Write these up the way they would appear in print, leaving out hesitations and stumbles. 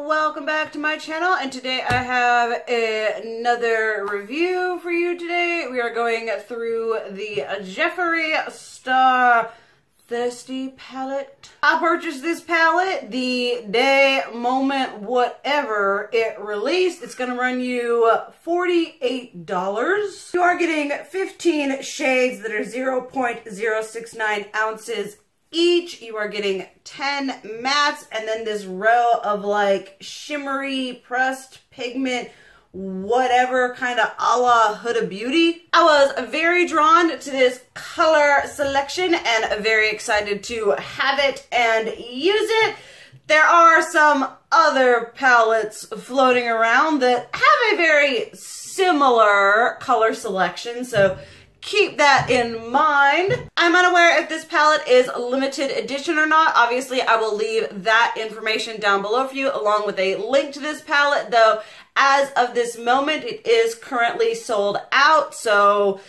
welcome back to my channel, and today I have another review for you today. We are going through the Jeffree Star Thirsty palette. I purchased this palette the day, moment, whatever it released. It's gonna run you $48. You are getting 15 shades that are 0.069 ounces each. You are getting 10 mattes and then this row of like shimmery pressed pigment, whatever, kind of a la Huda Beauty. I was very drawn to this color selection and very excited to have it and use it. There are some other palettes floating around that have a very similar color selection, so keep that in mind. I'm unaware if this palette is limited edition or not. Obviously, I will leave that information down below for you along with a link to this palette, though as of this moment, it is currently sold out, so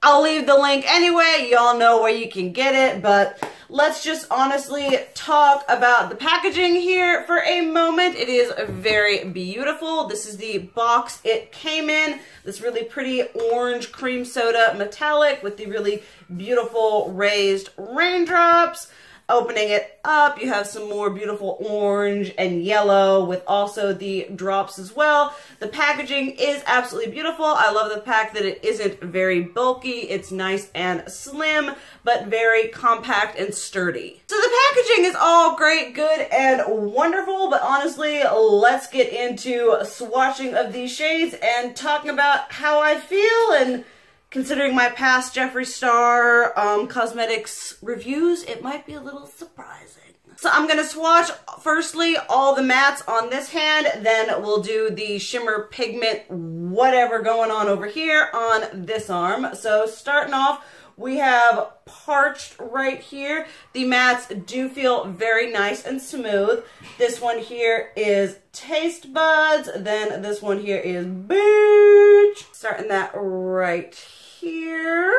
I'll leave the link anyway. Y'all know where you can get it, but let's just honestly talk about the packaging here for a moment. It is very beautiful. This is the box it came in. This really pretty orange cream soda metallic with the really beautiful raised raindrops. Opening it up, you have some more beautiful orange and yellow with also the drops as well. The packaging is absolutely beautiful. I love the fact that it isn't very bulky. It's nice and slim, but very compact and sturdy. So the packaging is all great, good, and wonderful, but honestly, let's get into swatching of these shades and talking about how I feel. And considering my past Jeffree Star cosmetics reviews, it might be a little surprising. So I'm going to swatch, firstly, all the mattes on this hand, then we'll do the shimmer pigment, whatever going on over here on this arm. So starting off, we have Parched right here. The mattes do feel very nice and smooth. This one here is Taste Buds. Then this one here is Beach. Starting that right here.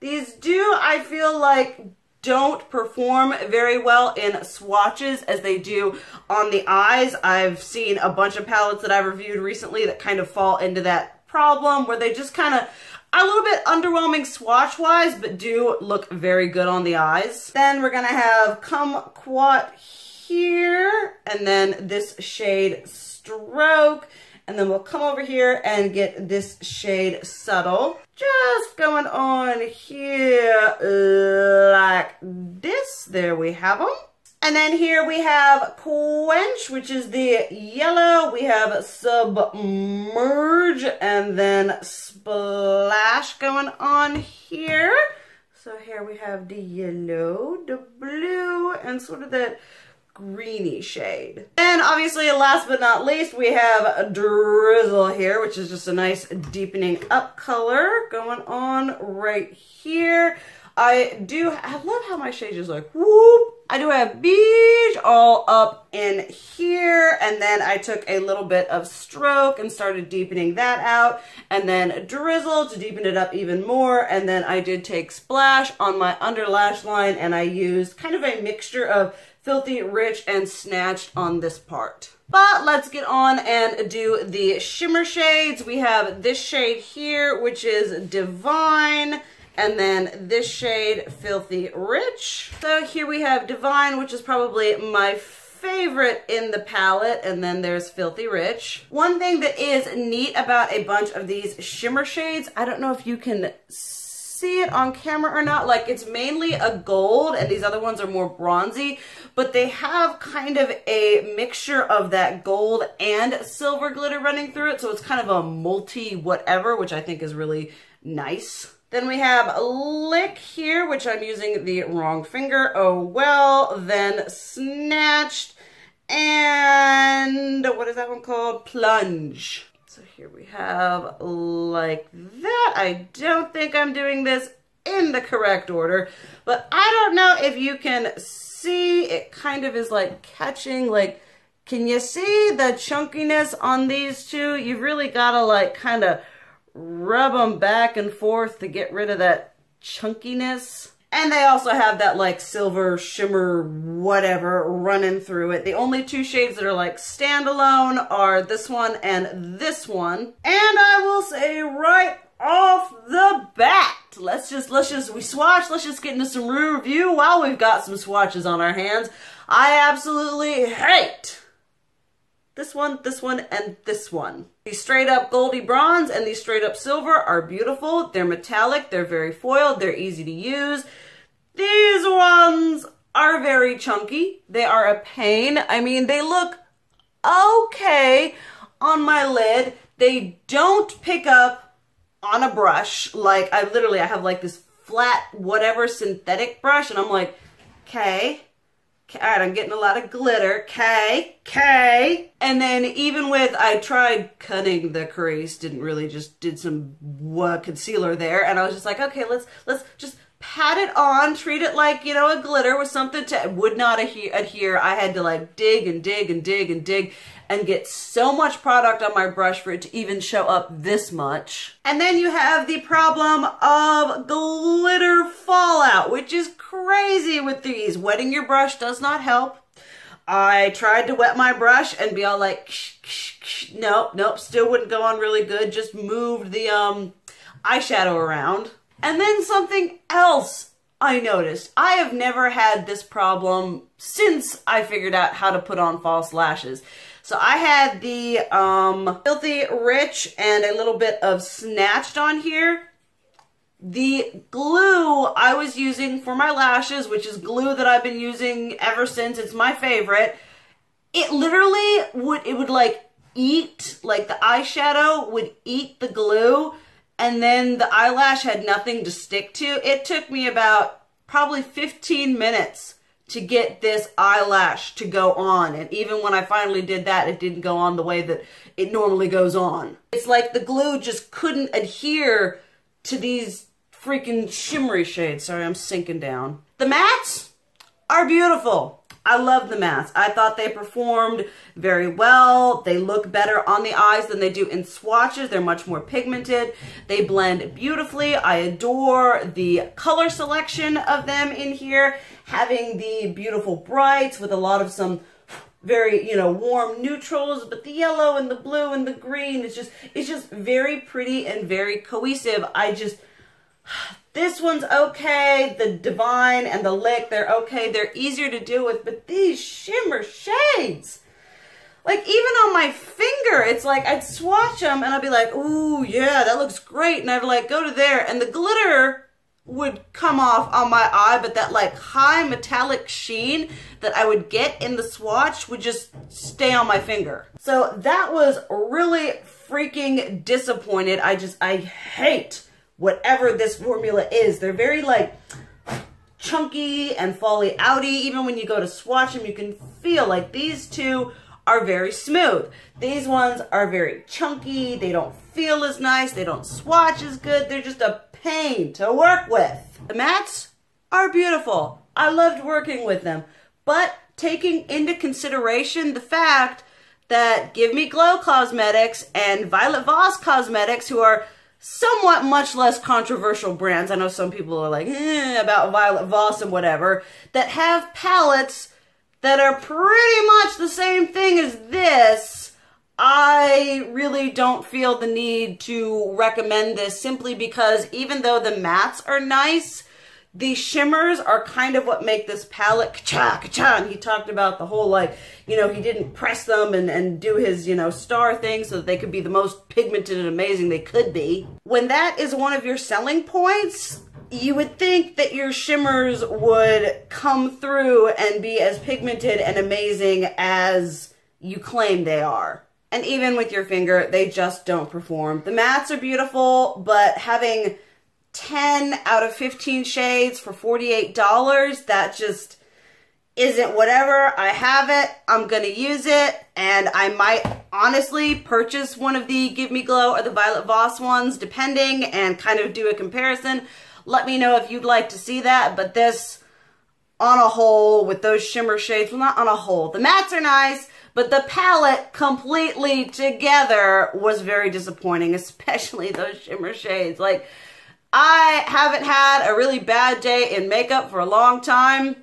These do, I feel like, don't perform very well in swatches as they do on the eyes. I've seen a bunch of palettes that I've reviewed recently that kind of fall into that problem where they just kind of are a little bit underwhelming swatch-wise, but do look very good on the eyes. Then we're gonna have Kumquat here, and then this shade Stroke, and then we'll come over here and get this shade Subtle. Just going on here like this. There we have them. And then here we have Quench, which is the yellow. We have Submerge and then Splash going on here. So here we have the yellow, the blue, and sort of that greeny shade. And obviously, last but not least, we have Drizzle here, which is just a nice deepening up color going on right here. I love how my shade is like, whoop. I do have Beach all up in here, and then I took a little bit of Stroke and started deepening that out, and then Drizzle to deepen it up even more, and then I did take Splash on my under lash line, and I used kind of a mixture of Filthy Rich and Snatched on this part. But let's get on and do the shimmer shades. We have this shade here, which is Divine, and then this shade, Filthy Rich. So here we have Divine, which is probably my favorite in the palette, and then there's Filthy Rich. One thing that is neat about a bunch of these shimmer shades, I don't know if you can see it on camera or not, like it's mainly a gold and these other ones are more bronzy, but they have kind of a mixture of that gold and silver glitter running through it, so it's kind of a multi whatever, which I think is really nice. Then we have Lick here, which I'm using the wrong finger, oh well. Then Snatched, and what is that one called? Plunge. So here we have like that. I don't think I'm doing this in the correct order, but I don't know if you can see, it kind of is like catching, like, can you see the chunkiness on these two? You've really got to like kind of rub them back and forth to get rid of that chunkiness. And they also have that like silver shimmer whatever running through it. The only two shades that are like standalone are this one and this one. And I will say right off the bat, let's just get into some review while we've got some swatches on our hands. I absolutely hate this one, and this one. These straight up goldy bronze and these straight up silver are beautiful. They're metallic, they're very foiled, they're easy to use. These ones are very chunky. They are a pain. I mean, they look okay on my lid. They don't pick up on a brush. Like, I have like this flat whatever synthetic brush, and I'm like, okay. All right, I'm getting a lot of glitter. Okay. And then even with, I tried cutting the crease, didn't really, just did some concealer there. And I was just like, okay, let's just pat it on, treat it like, you know, a glitter with something to, would not adhere. I had to like dig and dig and dig and dig and get so much product on my brush for it to even show up this much. And then you have the problem of glitter fallout, which is crazy with these. Wetting your brush does not help. I tried to wet my brush and be all like, nope, still wouldn't go on really good. Just moved the eyeshadow around. And then something else I noticed. I have never had this problem since I figured out how to put on false lashes. So I had the Filthy Rich and a little bit of Snatched on here. The glue I was using for my lashes, which is glue that I've been using ever since, it's my favorite, it literally would like eat, like the eyeshadow would eat the glue, and then the eyelash had nothing to stick to. It took me about probably 15 minutes to get this eyelash to go on. And even when I finally did that, it didn't go on the way that it normally goes on. It's like the glue just couldn't adhere to these freaking shimmery shades. Sorry, I'm sinking down. The mattes are beautiful. I love the mattes. I thought they performed very well. They look better on the eyes than they do in swatches. They're much more pigmented. They blend beautifully. I adore the color selection of them in here. Having the beautiful brights with a lot of some very, you know, warm neutrals, but the yellow and the blue and the green is just very pretty and very cohesive. This one's okay. The Divine and the Lick, they're okay. They're easier to deal with, but these shimmer shades, like even on my finger, it's like I'd swatch them and I'd be like, ooh, yeah, that looks great. And I'd like go to there and the glitter would come off on my eye, but that like high metallic sheen that I would get in the swatch would just stay on my finger. So that was really freaking disappointed. I hate whatever this formula is. They're very like chunky and fally outy. Even when you go to swatch them, you can feel like these two are very smooth. These ones are very chunky. They don't feel as nice. They don't swatch as good. They're just a pain to work with. The mattes are beautiful. I loved working with them, but taking into consideration the fact that Give Me Glow Cosmetics and Violet Voss Cosmetics, who are somewhat much less controversial brands. I know some people are like, about Violet Voss and whatever, that have palettes that are pretty much the same thing as this. I really don't feel the need to recommend this simply because even though the mattes are nice, the shimmers are kind of what make this palette ka-cha, ka-cha. And he talked about the whole, like, you know, he didn't press them and do his, you know, star thing so that they could be the most pigmented and amazing they could be. When that is one of your selling points, you would think that your shimmers would come through and be as pigmented and amazing as you claim they are. And even with your finger, they just don't perform. The mattes are beautiful, but having 10 out of 15 shades for $48, that just isn't whatever. I have it, I'm gonna use it, and I might honestly purchase one of the Give Me Glow or the Violet Voss ones, depending, and kind of do a comparison. Let me know if you'd like to see that, but this, on a whole, with those shimmer shades, well, not on a whole. The mattes are nice, but the palette completely together was very disappointing, especially those shimmer shades. Like, I haven't had a really bad day in makeup for a long time.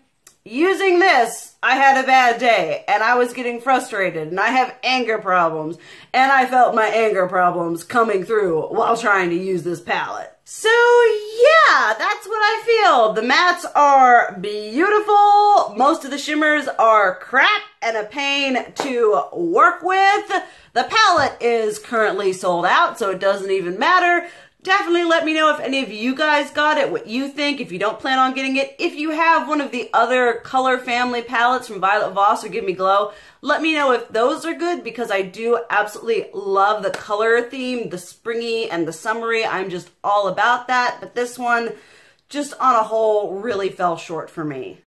Using this, I had a bad day and I was getting frustrated and I have anger problems and I felt my anger problems coming through while trying to use this palette. So yeah, that's what I feel. The mattes are beautiful. Most of the shimmers are crap and a pain to work with. The palette is currently sold out, so it doesn't even matter. Definitely let me know if any of you guys got it, what you think, if you don't plan on getting it. If you have one of the other color family palettes from Violet Voss or Give Me Glow, let me know if those are good, because I do absolutely love the color theme, the springy and the summery. I'm just all about that. But this one, just on a whole, really fell short for me.